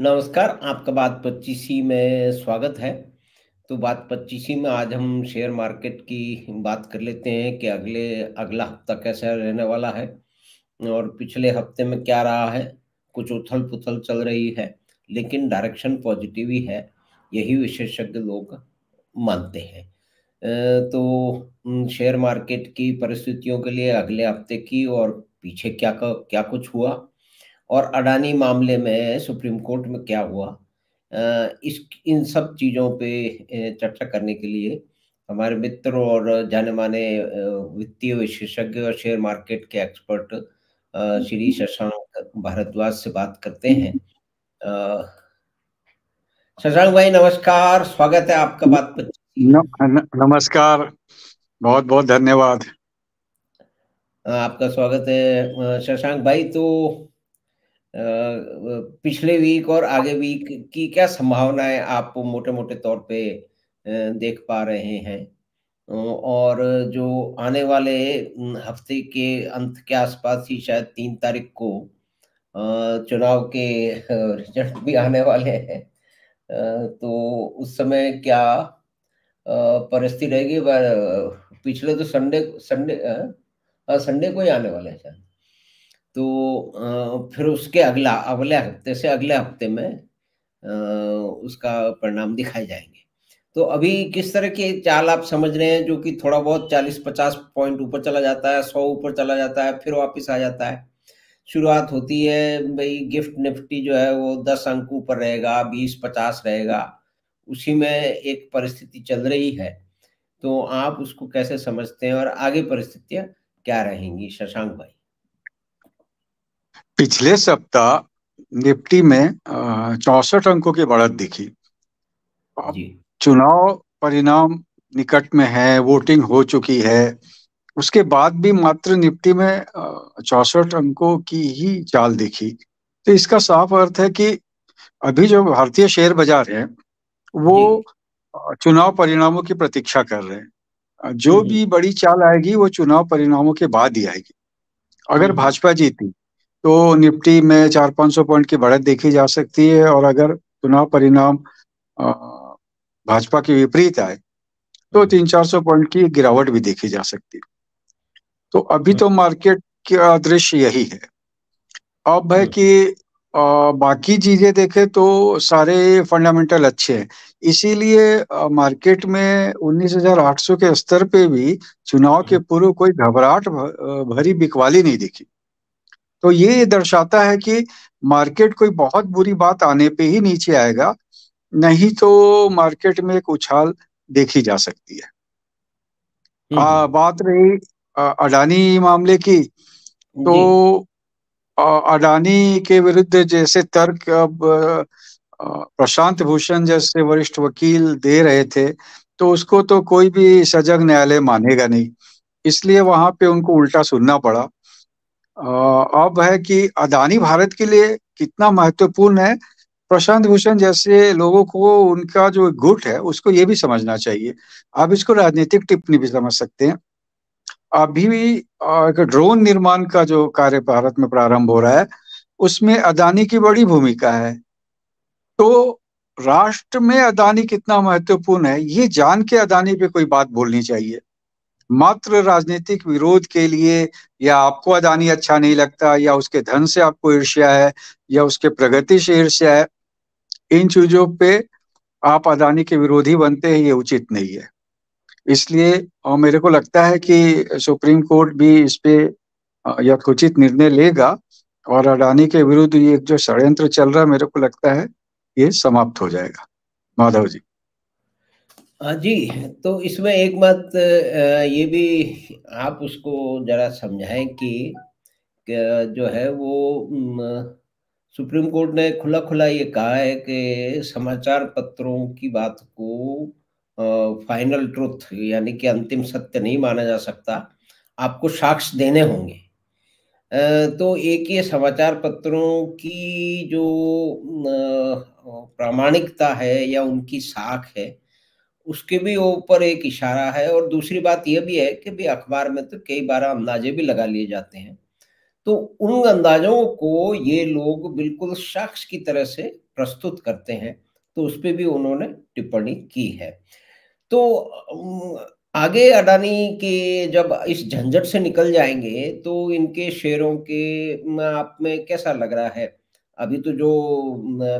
नमस्कार, आपका बात 25 में स्वागत है। तो बात 25 में आज हम शेयर मार्केट की बात कर लेते हैं कि अगला हफ्ता कैसा रहने वाला है और पिछले हफ्ते में क्या रहा है। कुछ उथल-पुथल चल रही है, लेकिन डायरेक्शन पॉजिटिव ही है, यही विशेषज्ञ लोग मानते हैं। शेयर मार्केट की परिस्थितियों के लिए अगले हफ्ते की और पीछे क्या कुछ हुआ और अडानी मामले में सुप्रीम कोर्ट में क्या हुआ, इस इन सब चीज़ों पे चर्चा करने के लिए हमारे मित्र और जाने-माने वित्तीय विशेषज्ञ और शेयर मार्केट के एक्सपर्ट श्री शशांक भारद्वाज से बात करते हैं। अ, शशांक भाई नमस्कार, स्वागत है आपका न, बात 25 में। नमस्कार। बहुत बहुत धन्यवाद। आपका स्वागत है शशांक भाई। तो पिछले वीक और आगे वीक की क्या संभावनाएं आप मोटे-मोटे तौर पे देख पा रहे हैं? और जो आने वाले हफ्ते के अंत के आसपास ही शायद 3 तारीख को चुनाव के रिजल्ट भी आने वाले हैं। तो उस समय क्या परिस्थिति रहेगी? पिछले तो संडे को ही आने वाले हैं शायद। फिर उसके अगले हफ्ते से अगले हफ्ते में उसका परिणाम दिखाए जाएँगे। तो अभी किस तरह की चाल आप समझ रहे हैं, जो कि थोड़ा बहुत 40-50 पॉइंट ऊपर चला जाता है, 100 ऊपर चला जाता है, फिर वापस आ जाता है। शुरुआत होती है भई गिफ्ट निफ्टी जो है वो 10 अंक ऊपर रहेगा, 20-50 रहेगा, उसी में एक परिस्थिति चल रही है। तो आप उसको कैसे समझते हैं और आगे परिस्थितियाँ क्या रहेंगी शशांक भाई? पिछले सप्ताह निफ्टी में 64 अंकों की बढ़त दिखी। अब जी। चुनाव परिणाम निकट में है, वोटिंग हो चुकी है। उसके बाद भी मात्र निफ्टी में 64 अंकों की ही चाल दिखी। तो इसका साफ अर्थ है कि अभी जो भारतीय शेयर बाजार है वो जी। चुनाव परिणामों की प्रतीक्षा कर रहे हैं। हुँ, जो हुँ। भी बड़ी चाल आएगी वो चुनाव परिणामों के बाद ही आएगी। हुँ, अगर हुँ। भाजपा जीती तो निफ्टी में 400-500 पॉइंट की बढ़त देखी जा सकती है, और अगर चुनाव परिणाम अ, भाजपा के विपरीत आए तो हुँ, 300-400 पॉइंट की गिरावट भी देखी जा सकती है। तो अभी हुँ, तो मार्केट का दृश्य यही है। अब है हुँ, कि बाकी चीजें देखें तो सारे फंडामेंटल अच्छे हैं। इसीलिए मार्केट में 19,800 के स्तर पे भी चुनाव के हुँ, पूर्व कोई घबराहट भरी बिकवाली नहीं दिखी। तो ये दर्शाता है कि मार्केट कोई बहुत बुरी बात आने पे ही नीचे आएगा, नहीं तो मार्केट में एक उछाल देखी जा सकती है। हुँ, हुँ। बात रही अडानी मामले की, तो जी। अडानी के विरुद्ध जैसे तर्क अब प्रशांत भूषण जैसे वरिष्ठ वकील दे रहे थे, तो उसको तो कोई भी सजग न्यायालय मानेगा नहीं। इसलिए वहां पे उनको उल्टा सुनना पड़ा। अब है कि अदानी भारत के लिए कितना महत्वपूर्ण है, प्रशांत भूषण जैसे लोगों को उनका जो गुट है उसको ये भी समझना चाहिए। आप इसको राजनीतिक टिप्पणी भी समझ सकते हैं। अभी भी एक ड्रोन निर्माण का जो कार्य भारत में प्रारंभ हो रहा है, उसमें अदानी की बड़ी भूमिका है। तो राष्ट्र में अदानी कितना महत्वपूर्ण है, ये जान के अदानी पे कोई बात बोलनी चाहिए। मात्र राजनीतिक विरोध के लिए, या आपको अदानी अच्छा नहीं लगता, या उसके धन से आपको ईर्ष्या है, या उसके प्रगति से ईर्ष्या है, इन चीजों पे आप अदानी के विरोधी बनते हैं, ये उचित नहीं है। इसलिए मेरे को लगता है कि सुप्रीम कोर्ट भी इस पे यथोचित निर्णय लेगा, और अडानी के विरुद्ध ये जो षड्यंत्र चल रहा है, मेरे को लगता है ये समाप्त हो जाएगा। माधव जी। हाँ जी, तो इसमें एक बात ये भी आप उसको ज़रा समझाएँ कि जो है वो सुप्रीम कोर्ट ने खुला-खुला ये कहा है कि समाचार पत्रों की बात को फाइनल ट्रुथ यानी कि अंतिम सत्य नहीं माना जा सकता, आपको साक्ष्य देने होंगे। तो एक ये समाचार पत्रों की जो प्रामाणिकता है या उनकी साख है, उसके भी ऊपर एक इशारा है और दूसरी बात ये भी है कि भई अखबार में तो कई बार अंदाज़े भी लगा लिए जाते हैं। तो उन अंदाज़ों को ये लोग बिल्कुल साक्ष्य की तरह से प्रस्तुत करते हैं, तो उसपे भी उन्होंने टिप्पणी की है। तो आगे अडानी के जब इस झंझट से निकल जाएँगे, तो इनके शेयरों के आप में कैसा लग रहा है? अभी तो जो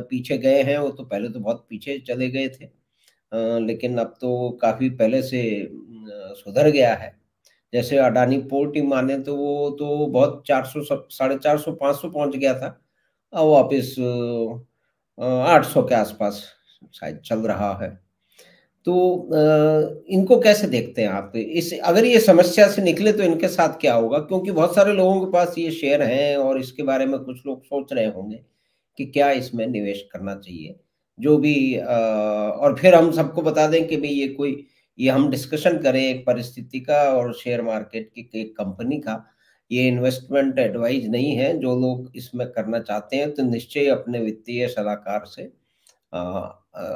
पीछे गए हैं, वो तो पहले तो बहुत पीछे चले गए थे। लेकिन अब तो काफ़ी पहले से सुधर गया है। जैसे अडानी पोर्ट ही माने तो वो तो बहुत 400 सब 450 500 पहुँच गया था। अब वापस 800 के आसपास शायद चल रहा है। तो इनको कैसे देखते हैं आप? इस अगर ये समस्या से निकले तो इनके साथ क्या होगा? क्योंकि बहुत सारे लोगों के पास ये शेयर हैं और इसके बारे में कुछ लोग सोच रहे होंगे कि क्या इसमें निवेश करना चाहिए? जो भी और फिर हम सबको बता दें कि भई ये हम डिस्कशन करें एक परिस्थिति का और शेयर मार्केट की एक कंपनी का। ये इन्वेस्टमेंट एडवाइस नहीं है, जो लोग इसमें करना चाहते हैं तो निश्चय अपने वित्तीय सलाहकार से अ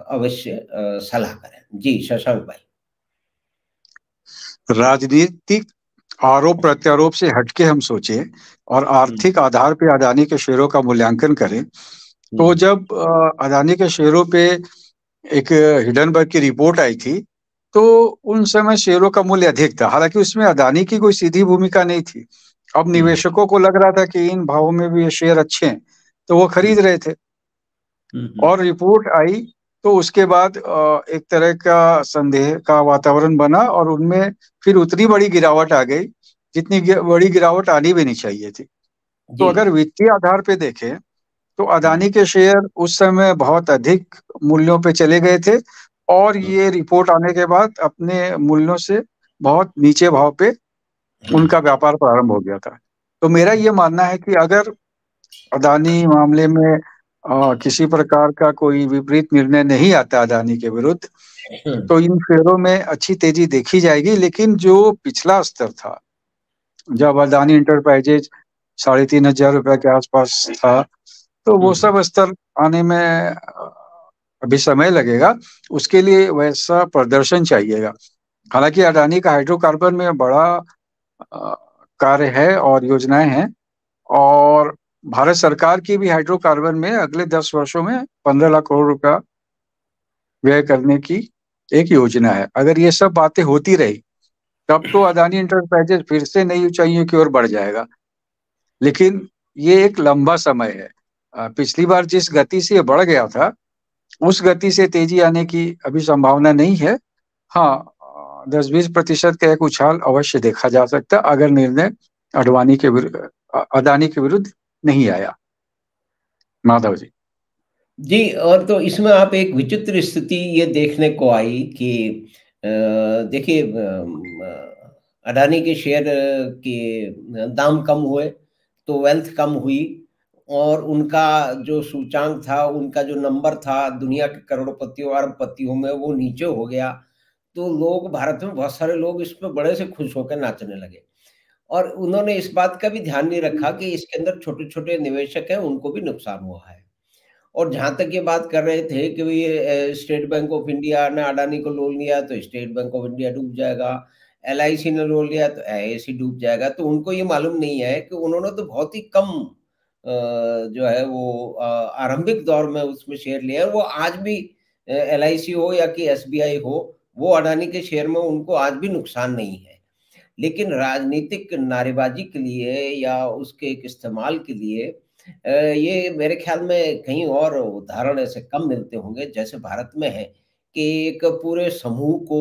अवश्य सलाह करें। जी, शशांक भाई। राजनीतिक आरोप प्रत्यारोप से हटके हम सोचे और हुँ, आर्थिक आधार पे अडानी के शेयरों का मूल्यांकन करें, तो हुँ, जब अडानी के शेयरों पे एक हिडनबर्ग की रिपोर्ट आई थी, तो उन समय शेयरों का मूल्य अधिक था। हालाँकि उसमें अडानी की कोई सीधी भूमिका नहीं थी। अब हुँ, निवेशकों को लग रहा था कि इन भावों में भी ये शेयर अच्छे हैं, तो वो हुँ, खरीद रहे थे। हुँ, हुँ, और रिपोर्ट आई, तो उसके बाद एक तरह का संदेह का वातावरण बना और उनमें फिर उतनी बड़ी गिरावट आ गई, जितनी बड़ी गिरावट आनी भी नहीं चाहिए थी। तो जी। अगर वित्तीय आधार पे देखें, तो हुँ, अडानी के शेयर उस समय बहुत अधिक मूल्यों पे चले गए थे और हुँ, ये रिपोर्ट आने के बाद अपने मूल्यों से बहुत नीचे भाव पे हुँ, उनका व्यापार प्रारंभ हो गया था। तो मेरा ये मानना है कि अगर अडानी मामले में किसी प्रकार का कोई विपरीत निर्णय नहीं आता अडानी के विरुद्ध, हुँ, तो इन शेयरों में अच्छी तेज़ी देखी जाएगी। लेकिन जो पिछला स्तर था, जब अडानी एंटरप्राइजेज़ ₹3500 के आसपास था, तो वो हुँ, सब स्तर आने में अभी समय लगेगा। उसके लिए वैसा प्रदर्शन चाहिएगा। हालाँकि अडानी का हाइड्रोकार्बन में बड़ा अ, कार्य है और योजनाएँ हैं और भारत सरकार की भी हाइड्रोकार्बन में अगले 10 वर्षों में 15 लाख करोड़ रुपया व्यय करने की एक योजना है। अगर ये सब बातें होती रही, तब तो अदानी एंटरप्राइजेज़ फिर से नई ऊँचाइयों की ओर बढ़ जाएगा। लेकिन ये एक लंबा समय है। पिछली बार जिस गति से ये बढ़ गया था, उस गति से तेज़ी आने की अभी संभावना नहीं है। हाँ, 10-20% का एक उछाल अवश्य देखा जा सकता है, अगर निर्णय अडानी के विरुद्ध नहीं आया। माधव जी। जी और तो इसमें आप एक विचित्र स्थिति ये देखने को आई कि देखिए अडानी के शेयर के दाम कम हुए, तो वेल्थ कम हुई और उनका जो सूचांक था, उनका जो नंबर था दुनिया के करोड़पतियों, अरबपतियों में वो नीचे हो गया। तो लोग भारत में बहुत सारे लोग इसमें बड़े से खुश होकर नाचने लगे। और उन्होंने इस बात का भी ध्यान नहीं रखा कि इसके अंदर छोटे-छोटे निवेशक हैं, उनको भी नुकसान हुआ है। और जहाँ तक ये बात कर रहे थे कि भई स्टेट बैंक ऑफ इंडिया ने अडानी को लोन लिया तो स्टेट बैंक ऑफ इंडिया डूब जाएगा, एलआईसी ने लोन लिया तो एआईसी डूब जाएगा। तो उनको ये मालूम नहीं है कि उन्होंने तो बहुत ही कम जो है वो आरंभिक दौर में उसमें शेयर लिया है। वो आज भी एलआईसी हो या कि एसबीआई हो, वो अडानी के शेयर में उनको आज भी नुकसान नहीं है। लेकिन राजनीतिक नारेबाज़ी के लिए या उसके एक इस्तेमाल के लिए ये मेरे ख़्याल में कहीं और उदाहरण ऐसे कम मिलते होंगे, जैसे भारत में है कि एक पूरे समूह को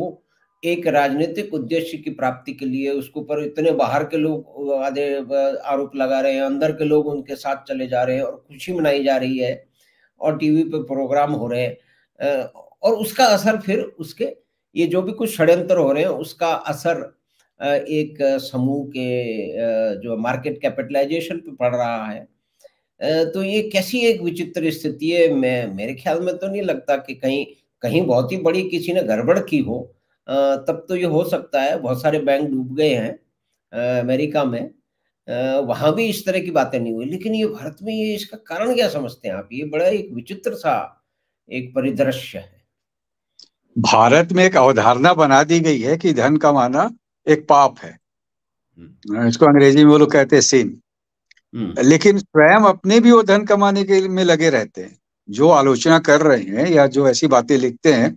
एक राजनीतिक उद्देश्य की प्राप्ति के लिए उसके ऊपर इतने बाहर के लोग आधे आरोप लगा रहे हैं, अंदर के लोग उनके साथ चले जा रहे हैं और खुशी मनाई जा रही है और टीवी पे प्रोग्राम हो रहे हैं। और उसका असर फिर उसके ये जो भी कुछ षड्यंत्र हो रहे हैं, उसका असर एक समूह के जो मार्केट कैपिटलाइज़ेशन पे पड़ रहा है। तो ये कैसी एक विचित्र स्थिति है, मैं मेरे ख़्याल में तो नहीं लगता कि कहीं कहीं बहुत ही बड़ी किसी ने गड़बड़ की हो। तब तो ये हो सकता है, बहुत सारे बैंक डूब गए हैं अमेरिका में। वहाँ भी इस तरह की बातें नहीं हुई, लेकिन ये भारत में ये इसका कारण क्या समझते हैं आप? ये बड़ा एक विचित्र-सा एक परिदृश्य है। भारत में एक अवधारणा बना दी गई है कि धन कमाना एक पाप है। हुँ, इसको अंग्रेजी में वो लोग कहते हैं सिन। लेकिन स्वयं अपने भी वो धन कमाने के में लगे रहते हैं। जो आलोचना कर रहे हैं या जो ऐसी बातें लिखते हैं,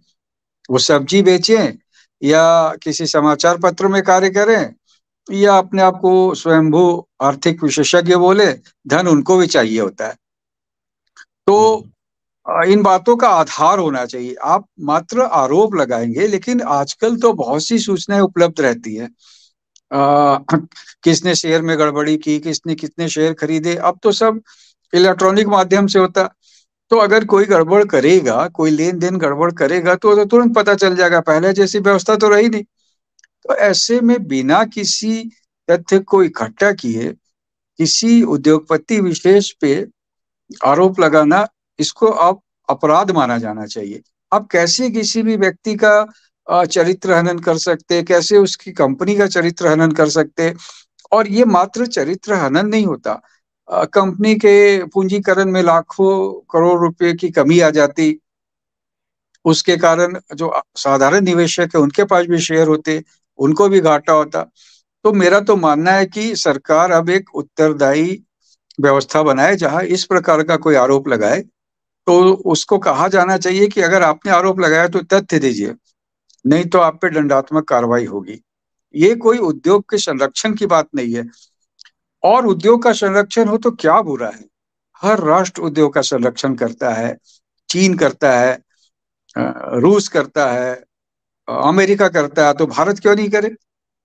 वो सब्जी बेचें या किसी समाचार पत्र में कार्य करें या अपने आप को स्वयंभू आर्थिक विशेषज्ञ बोले, धन उनको भी चाहिए होता है। तो हम्म, इन बातों का आधार होना चाहिए। आप मात्र आरोप लगाएंगे, लेकिन आजकल तो बहुत सी सूचनाएं उपलब्ध रहती है। किसने शेयर में गड़बड़ी की, किसने कितने शेयर खरीदे, अब तो सब इलेक्ट्रॉनिक माध्यम से होता। तो अगर कोई गड़बड़ करेगा, कोई लेन देन गड़बड़ करेगा, तो तुरंत पता चल जाएगा। पहले जैसी व्यवस्था तो रही नहीं। तो ऐसे में बिना किसी तथ्य को इकट्ठा किए किसी उद्योगपति विशेष पे आरोप लगाना, इसको अब अपराध माना जाना चाहिए। आप कैसे किसी भी व्यक्ति का चरित्र हनन कर सकते, कैसे उसकी कंपनी का चरित्र हनन कर सकते। और ये मात्र चरित्र हनन नहीं होता, कंपनी के पूंजीकरण में लाखों करोड़ रुपए की कमी आ जाती। उसके कारण जो साधारण निवेशक है उनके पास भी शेयर होते, उनको भी घाटा होता। तो मेरा तो मानना है कि सरकार अब एक उत्तरदायी व्यवस्था बनाए, जहां इस प्रकार का कोई आरोप लगाए तो उसको कहा जाना चाहिए कि अगर आपने आरोप लगाया तो तथ्य दीजिए, नहीं तो आप पे दंडात्मक कार्रवाई होगी। ये कोई उद्योग के संरक्षण की बात नहीं है। और उद्योग का संरक्षण हो तो क्या बुरा है। हर राष्ट्र उद्योग का संरक्षण करता है। चीन करता है, रूस करता है, अमेरिका करता है, तो भारत क्यों नहीं करे।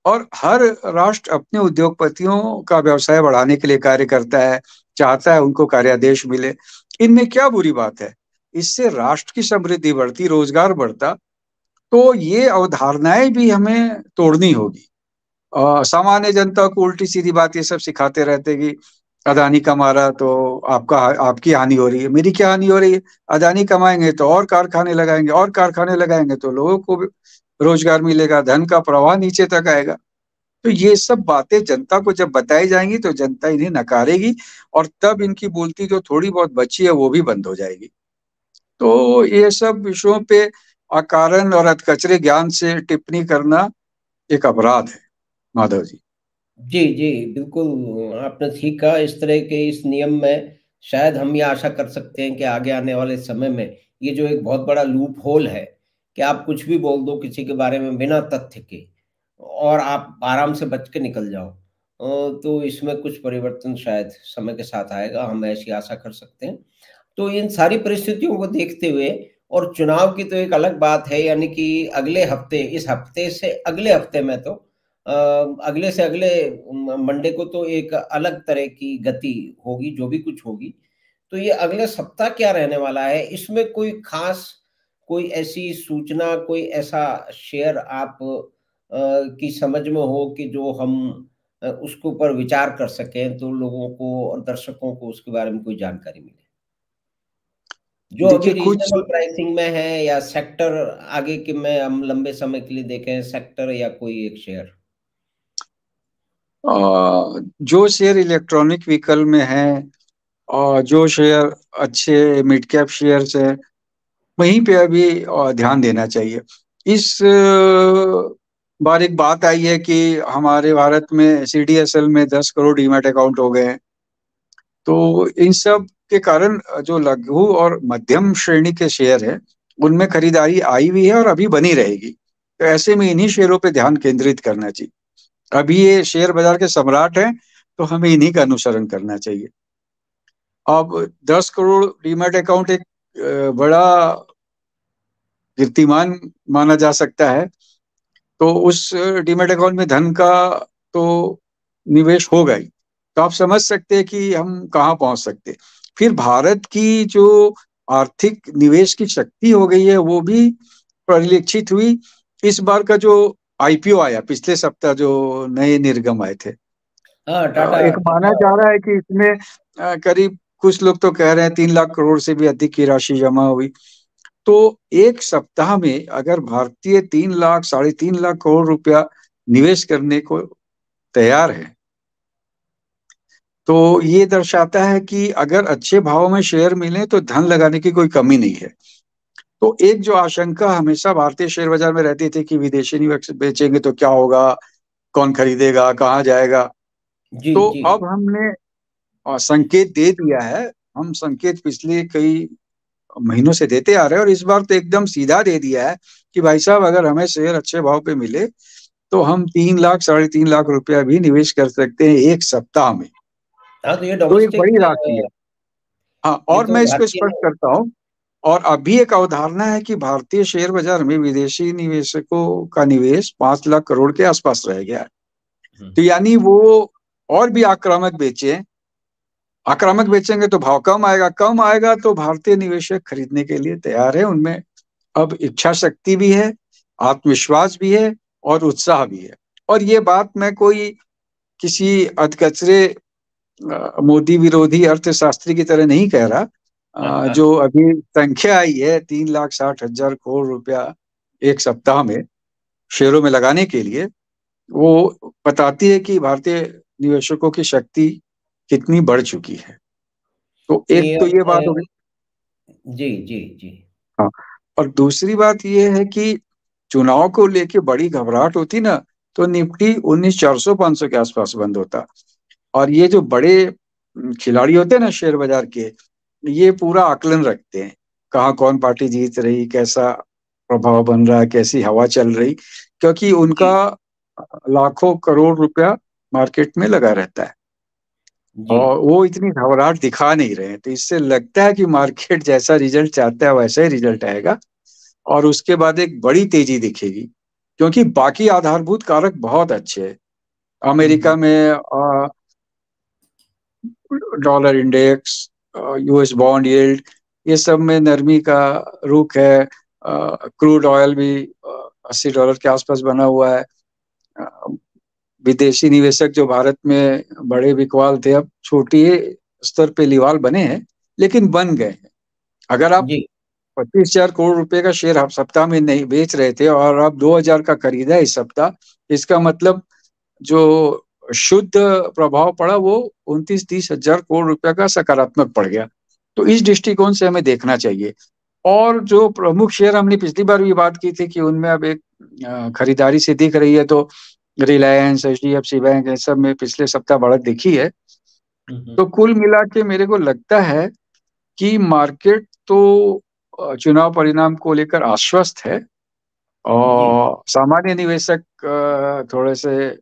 और हर राष्ट्र अपने उद्योगपतियों का व्यवसाय बढ़ाने के लिए कार्य करता है, चाहता है उनको कार्यादेश मिले। इनमें क्या बुरी बात है। इससे राष्ट्र की समृद्धि बढ़ती, रोजगार बढ़ता। तो ये अवधारणाएं भी हमें तोड़नी होगी। सामान्य जनता को उल्टी सीधी बात ये सब सिखाते रहते कि अदानी कमा रहा तो आपकी हानि हो रही है। मेरी क्या हानि हो रही है। अदानी कमाएंगे तो और कारखाने लगाएंगे, और कारखाने लगाएंगे तो लोगों को भी रोजगार मिलेगा, धन का प्रवाह नीचे तक आएगा। तो ये सब बातें जनता को जब बताई जाएंगी तो जनता इन्हें नकारेगी, और तब इनकी बोलती जो थोड़ी बहुत बची है वो भी बंद हो जाएगी। तो ये सब विषयों पे अकारण और अधकचरे ज्ञान से टिप्पणी करना एक अपराध है, माधव जी। जी, जी, बिल्कुल आपने ठीक कहा। इस तरह के इस नियम में शायद हम ये आशा कर सकते हैं कि आगे आने वाले समय में ये जो एक बहुत बड़ा लूप होल है कि आप कुछ भी बोल दो किसी के बारे में बिना तथ्य के और आप आराम से बच के निकल जाओ। तो इसमें कुछ परिवर्तन शायद समय के साथ आएगा, हम ऐसी आशा कर सकते हैं। तो इन सारी परिस्थितियों को देखते हुए और चुनाव की तो एक अलग बात है, यानी कि अगले हफ्ते, इस हफ्ते से अगले हफ्ते में तो अगले से अगले मंडे को तो एक अलग तरह की गति होगी, जो भी कुछ होगी। तो ये अगले सप्ताह क्या रहने वाला है, इसमें कोई खास, कोई ऐसी सूचना, कोई ऐसा शेयर आप की समझ में हो कि जो हम उसके ऊपर विचार कर सकें, तो लोगों को और दर्शकों को उसके बारे में कोई जानकारी मिले? जो अभी देखिए कुछ रीज़नेबल प्राइसिंग में है, या सेक्टर आगे के में हम लंबे समय के लिए देखें, सेक्टर या कोई एक शेयर? जो शेयर इलेक्ट्रॉनिक व्हीकल में है और जो शेयर अच्छे मिड कैप शेयर्स है, वहीं पे अभी ध्यान देना चाहिए। इस बार एक बात आई है कि हमारे भारत में सीडीएसएल में 10 करोड़ डीमैट अकाउंट हो गए हैं। तो इन सब के कारण जो लघु और मध्यम श्रेणी के शेयर है उनमें खरीदारी आई हुई है और अभी बनी रहेगी। तो ऐसे में इन्हीं शेयरों पे ध्यान केंद्रित करना चाहिए। अभी ये शेयर बाजार के सम्राट हैं, तो हमें इन्हीं का अनुसरण करना चाहिए। अब 10 करोड़ डीमैट अकाउंट एक बड़ा कीर्तिमान माना जा सकता है। तो उस डीमैट अकाउंट में धन का तो निवेश होगा ही। तो आप समझ सकते हैं कि हम कहाँ पहुंच सकते हैं। फिर भारत की जो आर्थिक निवेश की शक्ति हो गई है वो भी परिलक्षित हुई। इस बार का जो आईपीओ आया पिछले सप्ताह, जो नए निर्गम आए थे, हाँ, टाटा एक माना टाटा। जा रहा है कि इसमें करीब, कुछ लोग तो कह रहे हैं 3 लाख करोड़ से भी अधिक की राशि जमा हुई। तो एक सप्ताह में अगर भारतीय 3 लाख, 3.5 लाख करोड़ रुपया निवेश करने को तैयार है, तो ये दर्शाता है कि अगर अच्छे भाव में शेयर मिले तो धन लगाने की कोई कमी नहीं है। तो एक जो आशंका हमेशा भारतीय शेयर बाजार में रहती थी कि विदेशी निवेशक बेचेंगे तो क्या होगा, कौन खरीदेगा, कहाँ जाएगा। जी, तो जी। अब हमने संकेत दे दिया है। हम संकेत पिछले कई महीनों से देते आ रहे हैं और इस बार तो एकदम सीधा दे दिया है कि भाई साहब अगर हमें शेयर अच्छे भाव पे मिले तो हम 3 लाख 3.5 लाख रुपया भी निवेश कर सकते हैं एक सप्ताह में। हाँ, तो ये तो एक डोमेस्टिक, बड़ी राशि है। हाँ, ये और तो मैं इसको भारतीय स्पष्ट नहीं। करता हूँ। और अभी एक अवधारणा है कि भारतीय शेयर बाजार में विदेशी निवेशकों का निवेश 5 लाख करोड़ के आसपास रह गया है। हम्म, तो यानी वो और भी आक्रामक बेचे, आक्रामक बेचेंगे तो भाव कम आएगा तो भारतीय निवेशक खरीदने के लिए तैयार है। उनमें अब इच्छा शक्ति भी है, आत्मविश्वास भी है और उत्साह भी है। और ये बात मैं कोई किसी अधकचरे मोदी विरोधी अर्थशास्त्री की तरह नहीं कह रहा। हाँ, हाँ, जो अभी संख्या आई है 3,60,000 करोड़ रुपया एक सप्ताह में शेयरों में लगाने के लिए, वो बताती है कि भारतीय निवेशकों की शक्ति कितनी बढ़ चुकी है। तो एक ये तो ये अपने, बात हो गई। जी, जी, जी। हाँ, और दूसरी बात ये है कि चुनाव को लेके बड़ी घबराहट होती ना, तो निफ्टी 19,400 500 के आसपास बंद होता। और ये जो बड़े खिलाड़ी होते हैं ना शेयर बाजार के, ये पूरा आकलन रखते हैं कहाँ कौन पार्टी जीत रही, कैसा प्रभाव बन रहा है, कैसी हवा चल रही, क्योंकि उनका जी, लाखों करोड़ रुपया मार्केट में लगा रहता है। जी, और वो इतनी घबराहट दिखा नहीं रहे हैं, तो इससे लगता है कि मार्केट जैसा रिजल्ट चाहता है वैसा ही रिजल्ट आएगा और उसके बाद एक बड़ी तेजी दिखेगी, क्योंकि बाकी आधारभूत कारक बहुत अच्छे हैं। हम्म, अमेरिका में dollar index, US bond yield, ये सब में नरमी का रुख है। क्रूड ऑयल भी $80 के आसपास बना हुआ है। अ, विदेशी निवेशक जो भारत में बड़े बिकवाल थे, अब छोटी स्तर पे लिवाल बने हैं, लेकिन बन गए हैं। अगर आप जी, 25,000 करोड़ रुपए का शेयर आप सप्ताह में नहीं बेच रहे थे और आप 2,000 का खरीदा इस सप्ताह, इसका मतलब जो शुद्ध प्रभाव पड़ा वो 29-30 हजार करोड़ रुपया का सकारात्मक पड़ गया। तो इस दृष्टिकोण से हमें देखना चाहिए। और जो प्रमुख शेयर हमने पिछली बार भी बात की थी कि उनमें अब एक खरीदारी से दिख रही है, तो रिलायंस, एचडीएफसी बैंक, इन सब में पिछले सप्ताह बढ़त दिखी है। हम्म, तो कुल मिला के मेरे को लगता है कि मार्केट तो चुनाव परिणाम को लेकर आश्वस्त है जी, और सामान्य निवेशक थोड़े से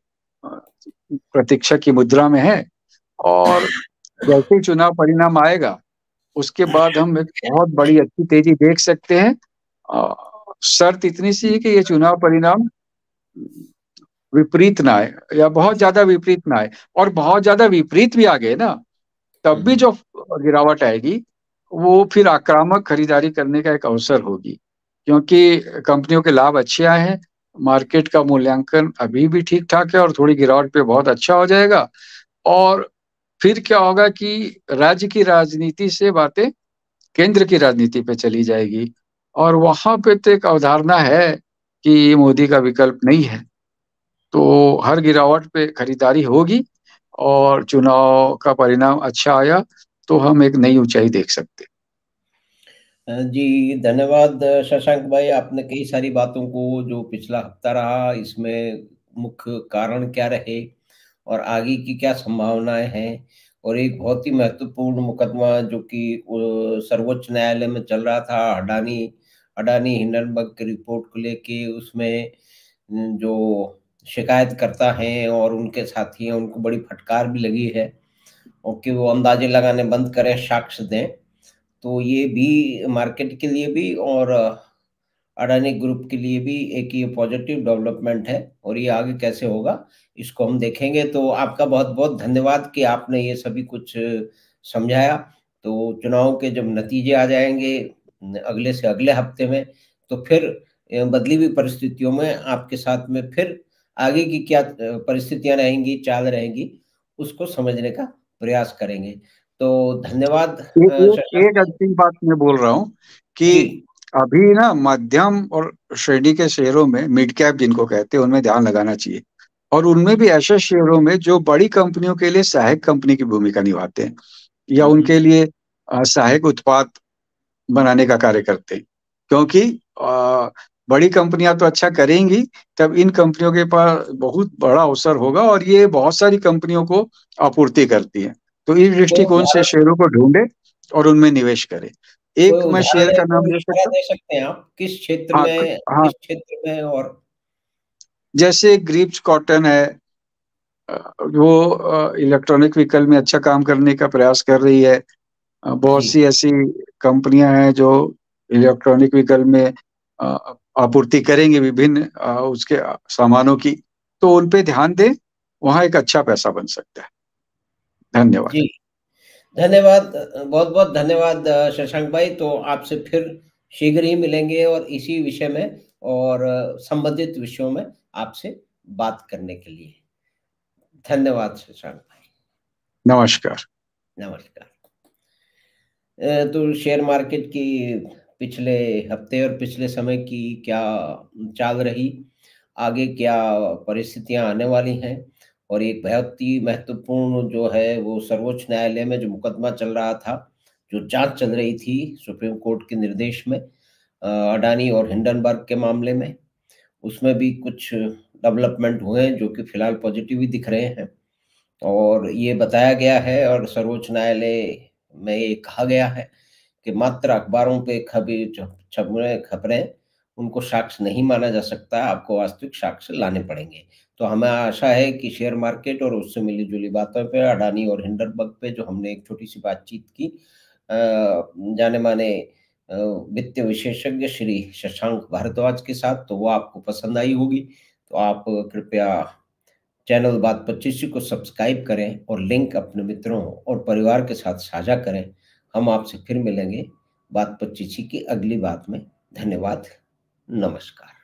प्रतीक्षा की मुद्रा में है। और जैसे ही चुनाव परिणाम आएगा उसके बाद हम एक बहुत बड़ी अच्छी तेजी देख सकते हैं। शर्त इतनी सी है कि ये चुनाव परिणाम विपरीत ना आए या बहुत ज्यादा विपरीत ना आए। और बहुत ज्यादा विपरीत भी आ गए ना, तब भी हम्म, जो गिरावट आएगी वो फिर आक्रामक खरीदारी करने का एक अवसर होगी, क्योंकि कंपनियों के लाभ अच्छे आए हैं। मार्केट का मूल्यांकन अभी भी ठीक ठाक है और थोड़ी गिरावट पे बहुत अच्छा हो जाएगा। और फिर क्या होगा कि राज्य की राजनीति से बातें केंद्र की राजनीति पे चली जाएगी और वहां पे तो एक अवधारणा है कि मोदी का विकल्प नहीं है। तो हर गिरावट पे खरीदारी होगी और चुनाव का परिणाम अच्छा आया तो हम एक नई ऊंचाई देख सकते जी, धन्यवाद शशांक भाई। आपने कई सारी बातों को, जो पिछला हफ्ता रहा इसमें मुख्य कारण क्या रहे और आगे की क्या संभावनाएं हैं, और एक बहुत ही महत्वपूर्ण मुकदमा जो कि सर्वोच्च न्यायालय में चल रहा था, अडानी अडानी हिंडनबर्ग की रिपोर्ट को लेके, उसमें जो शिकायतकर्ता हैं और उनके साथी हैं उनको बड़ी फटकार भी लगी है, और कि वो अंदाजे लगाने बंद करें, साक्ष्य दें। तो ये भी मार्केट के लिए भी और अडानी ग्रुप के लिए भी एक ये पॉजिटिव डेवलपमेंट है, और ये आगे कैसे होगा इसको हम देखेंगे। तो आपका बहुत बहुत धन्यवाद कि आपने ये सभी कुछ समझाया। तो चुनाव के जब नतीजे आ जाएंगे अगले से अगले हफ्ते में, तो फिर बदली हुई परिस्थितियों में आपके साथ में फिर आगे की क्या परिस्थितियां रहेंगी, चाल रहेगी, उसको समझने का प्रयास करेंगे। तो धन्यवाद हैं। शशांक एक भाई। अंतिम बात मैं बोल रहा हूँ कि जी, अभी ना मध्यम और श्रेणी के शेयरों में, मिड कैप जिनको कहते हैं, उनमें ध्यान लगाना चाहिए। और उनमें भी ऐसे शेयरों में जो बड़ी कंपनियों के लिए सहायक कंपनी की भूमिका निभाते हैं या हम्म, उनके लिए सहायक उत्पाद बनाने का कार्य करते हैं। क्योंकि बड़ी कंपनियां तो अच्छा करेंगी, तब इन कंपनियों के पास बहुत बड़ा अवसर होगा और ये बहुत सारी कंपनियों को आपूर्ति करती है। तो इस कोई दृष्टिकोण से उदाहरण शेयरों को ढूंढे और उनमें निवेश करें। कोई एक मैं शेयर उदाहरण है, का नाम कोई ले इशारा सकता हूँ। दे सकते हैं आप हाँ, हाँ, किस क्षेत्र में और? जैसे ग्रीव्स कॉटन है, वो इलेक्ट्रॉनिक व्हीकल में अच्छा काम करने का प्रयास कर रही है। बहुत जी, सी ऐसी कंपनियां हैं जो इलेक्ट्रॉनिक व्हीकल में आपूर्ति करेंगे विभिन्न उसके सामानों की, तो उन पे ध्यान दें, वहां एक अच्छा पैसा बन सकता है। धन्यवाद। जी। धन्यवाद, बहुत-बहुत धन्यवाद शशांक भाई। तो आपसे फिर शीघ्र ही मिलेंगे और इसी विषय में और संबंधित विषयों में आपसे बात करने के लिए। धन्यवाद शशांक भाई। नमस्कार। नमस्कार। तो शेयर मार्केट की पिछले हफ्ते और पिछले समय की क्या चाल रही, आगे क्या परिस्थितियां आने वाली हैं, और एक बहुत ही महत्वपूर्ण जो है वो सर्वोच्च न्यायालय में जो मुकदमा चल रहा था, जो जांच चल रही थी सुप्रीम कोर्ट के निर्देश में, अडानी और हिंडनबर्ग के मामले में, उसमें भी कुछ डेवलपमेंट हुए हैं जो कि फिलहाल पॉजिटिव ही दिख रहे हैं। और ये बताया गया है और सर्वोच्च न्यायालय में ये कहा गया है कि मात्र अखबारों पे खबरें उनको साक्ष्य नहीं माना जा सकता, आपको वास्तविक साक्ष्य लाने पड़ेंगे। तो हमें आशा है कि शेयर मार्केट और उससे मिली-जुली बातों पे, अडानी और हिंडनबर्ग पे जो हमने एक छोटी-सी बातचीत की, जाने-माने वित्तीय विशेषज्ञ श्री शशांक भारद्वाज के साथ, तो वो आपको पसंद आई होगी। तो आप कृपया चैनल बात 25 को सब्सक्राइब करें और लिंक अपने मित्रों और परिवार के साथ साझा करें। हम आपसे फिर मिलेंगे बात 25 की अगली बात में। धन्यवाद। नमस्कार।